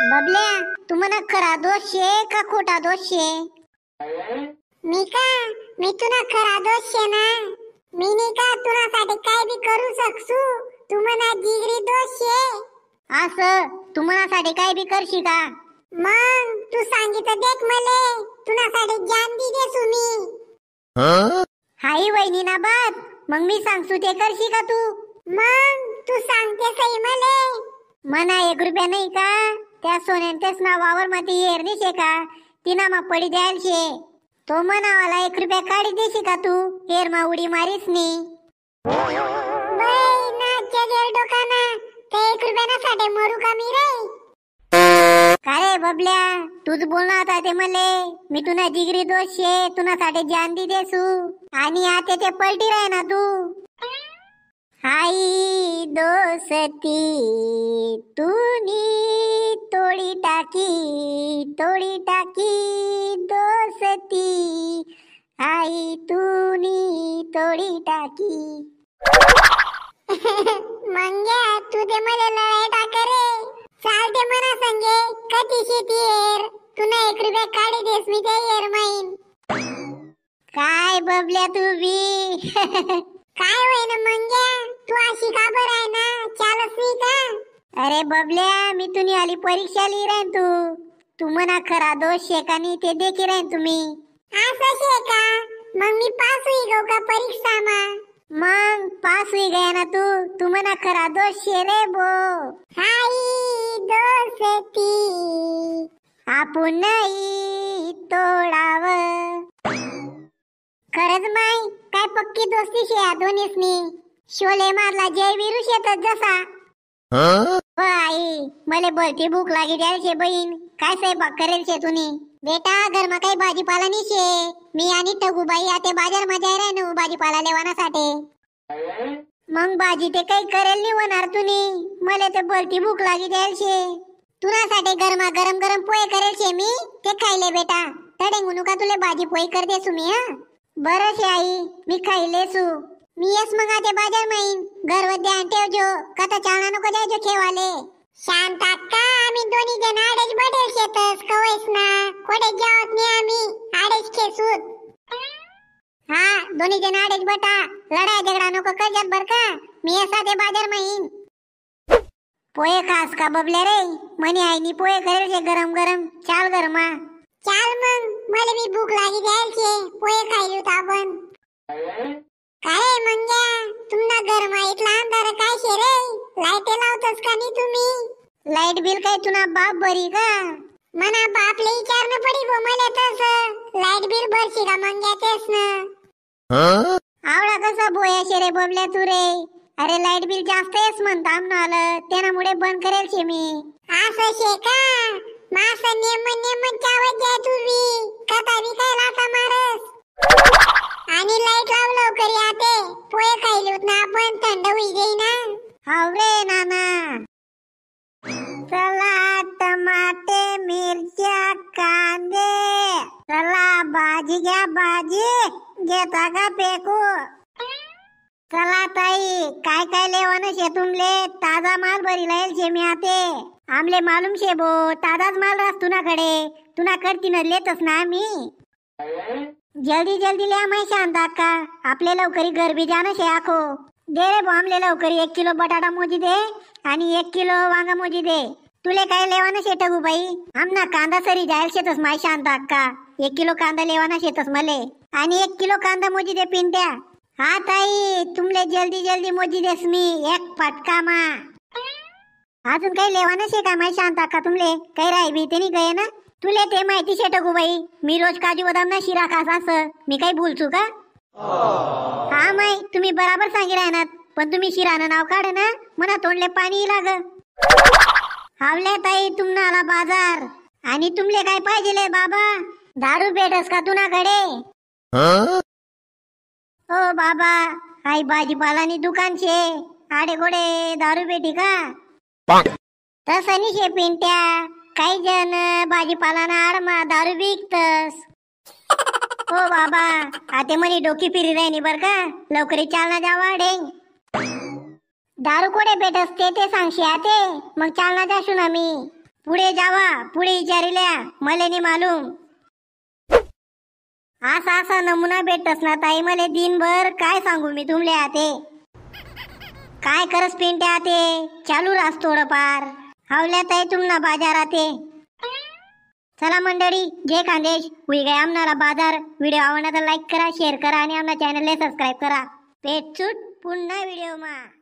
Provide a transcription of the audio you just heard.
बबल्या, तू म्हणा खरा दोष शे का खोटा दोष शे? मी का? मी तुला खरा दोष शे ना. मी नाही का तुझ्यासाठी काय बी करू शकसू. तू म्हणा जिगरी दोष शे. असं तू मनासाठी काय बी करशी का? मग तू सांगितलं देख मले, तुझ्यासाठी जान दी देसू मी. हाई वहिनी ना बात, मग मी सांगसू ते करशी का तू? मग तू सांगते सही मले. मना 1 रुपया नाही का? त्या सोन्यांतेच ना वावर मध्ये येर निशे का? तिना मा पडी द्याल शे. तो मनावाला 1 रुपया काढी देशी का तू? हेर मा उडी मारीस नी. बाई ना चेदेर डोकाना, ते 1 रुपयाना साठी मरू का मी रे? का रे बबल्या, तूच बोलणार होता ते मले. मी तुना जिगरी दोष शे, तुनासाठी जान दी देसू. आणि आता ते पलटी राह ना तू. हाई दोस्ती तूनी तोडी टाकी दोस्ती. हाई तूनी तोडी टाकी. मंग्या तू ते मला लढाई टाका रे. चालते मना संगे कधी शेती येर. तुला 1 रुपया काढी देस मी ते येर माईन. काय बबल्या तू बी? काय होय ना मंग्या, तू अशी का बरं आहे ना? चालस नाही का? अरे बबल्या, मी तुनी आली परीक्षा लिही राहीन तू म्हणा खरा दोष शे का नाही ते देखी राहीन तुम्ही. असं शे का? मग मी पास होई गो का परीक्षा मा? मग पास हुई गया ना तू म्हणा खरा दोष शे रे बो. हाई दोस्ती आपण नाही तोडाव. खरंच माय, काय पक्की दोस्ती शे या दोन्हीसनी. शोले मारला जय वीरू शेतच जसा. हो आई, मले बोलती भूक लागी द्याल शे बहीण. काय स्वयंपाक करेल शे तुनी? बेटा घरमा काही भाजीपाला नाही शे. मी आणि टगूबाई आते बाजार मध्ये रे न भाजीपाला लेवानासाठी. मग भाजी ते काही करेल नाही होणार तुनी. मले ते बोलती भूक लागी द्याल शे. तुनासाठी गरमा गरम गरम पोहे करेल शे मी, ते खायले बेटा. तडेंगुनू का तुले भाजी पोहे कर देसू मी. बरं शे आई, मी खाईलेसू. मी येस मग आते बाजार माईन. घरवर ध्यान ठेवजो, कथा चालना नको जायजो खेवाले. शांत अक्का, आम्ही दोन्ही जण आडेच बडेल शेतस कवयस ना. कोडे जावत नाही आम्ही आडेच खेसूत. हा, दोन्ही जण आडेच बटा. लढाई झगडा नको करजत बर का. मी येस आते बाजार माईन. पोहे खास का बबल्या रे? मनी आईनी पोहे करेल शे गरम गरम. चाल गरमा. चाल मग, मला बी भूक लागी द्याल शे. पोहे खायलूत आपण. काय मंग्या, तुमना घरमा इथला अंधार काय शे रे? लाईट लावतस का नाही तुम्ही? लाईट बिल काय तुना बाप भरी का? मना बापले विचारणं पडी गो मला तस. लाईट बिल भरशी का मंग्या तेच ना. आवडा कसा बोया शे रे बबल्या तू रे? अरे लाईट बिल जास्त येस म्हणता आमना आलं, त्यामुळे बंद करेल शे मी. असं शे का? मासा नेमन चावत जाय तू बी. कथा बी काय लाथा मारस. आणि लाईट लाव लवकर याते. पोहे खायलोत ना आपण, थंड होई जाई ना. हाव रे नाना. चला टमाटे मिरच्या कांदे. चला भाजी घ्या भाजी. घेता का पेकू? चला ताई, काय काय लेवानं शे तुमले? ताजा माल भरी लाईल शे मी आते. आमले मालूम शे बो, ताजाच माल रास तुनाकडे. तुनाकडतीन लेतस ना आम्ही. जल्दी जल्दी ले आम्ही शांत अक्का. आपले लवकरी घर बी जाणं शे आखो. दे रे बो आमले लवकरी 1 किलो बटाटा मोजी दे आणि 1 किलो वांगा मोजी दे. तुले काय लेवानं शे टगूबाई? आमना कांदा सरी जायल शेतस माय शांत अक्का. 1 किलो कांदा लेवाना शेतस मले. आणि 1 किलो कांदा मोजी दे पिंट्या. हा ताई, तुमले जल्दी जल्दी मोजी देस मी 1 फटका मा. अजून काही लेवाना शे का माय शांत अक्का तुमले? काही राही बी ते नाही गये ना? तुले ते माहिती शे टगूबाई, मी रोज काजू बदाम ना शिरा खास असं. मी काही भूलचू का? हा माय, तुम्ही बराबर सांगी राहणार. पण तुम्ही शिरानं नाव काढ ना, मना तोंडले पाणी लाग. हावले ताई, तुमना आला बाजार. आणि तुमले काय पाहिजे बाबा? दारू भेटस का तुनाकडे? ओ बाबा, आई भाजीपालानी दुकान शे. आडे गोडे दारू भेटी का? तसं नाही शे पिंट्या. काही जण भाजीपालाना आडमा दारू विकतस. ओ बाबा, आते मनी डोकी फिरी राहिनी बर का. लवकरी चालना जावा डेंग. दारू कोडे भेटस ते सांगशी आते, मग चालना जाशू ना मी. पुढे जावा, पुढे विचारिल्या मले नी मालूम. असा नमुना भेटतस ना ताई मले दिनभर, काय सांगू मी तुमले आते. काय करस पिंट्या आते, चालू रास थोडंफार. हावल्या ताई तुमना बाजार आते. चला मंडळी, जय खानदेश. हुई गया आमनारा बाजार. व्हिडिओ आवडला तर लाईक करा, शेअर करा आणि आमना चॅनलला सबस्क्राईब करा. भेटूच पुन्हा व्हिडिओ मा.